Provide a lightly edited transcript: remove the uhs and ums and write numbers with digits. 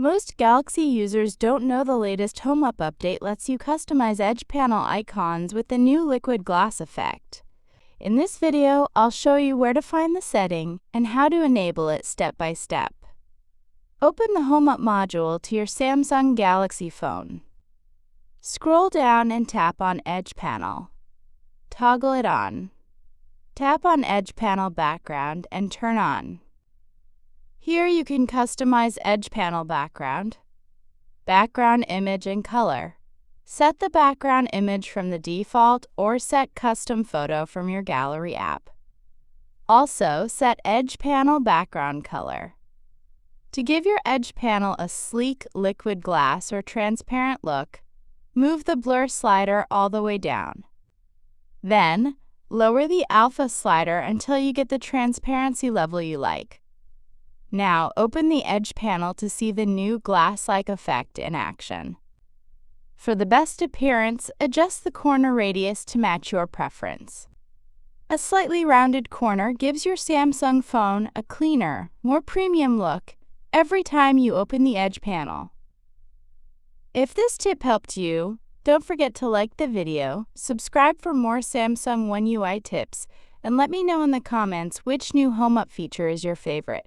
Most Galaxy users don't know the latest Home Up update lets you customize edge panel icons with the new liquid glass effect. In this video, I'll show you where to find the setting and how to enable it step by step. Open the Home Up module to your Samsung Galaxy phone. Scroll down and tap on Edge Panel. Toggle it on. Tap on Edge Panel Background and turn on. Here you can customize Edge Panel background, background image and color. Set the background image from the default or set custom photo from your gallery app. Also, set Edge Panel background color. To give your Edge Panel a sleek liquid glass or transparent look, move the blur slider all the way down. Then, lower the alpha slider until you get the transparency level you like. Now, open the Edge Panel to see the new glass-like effect in action. For the best appearance, adjust the corner radius to match your preference. A slightly rounded corner gives your Samsung phone a cleaner, more premium look every time you open the Edge Panel. If this tip helped you, don't forget to like the video, subscribe for more Samsung One UI tips, and let me know in the comments which new Home Up feature is your favorite.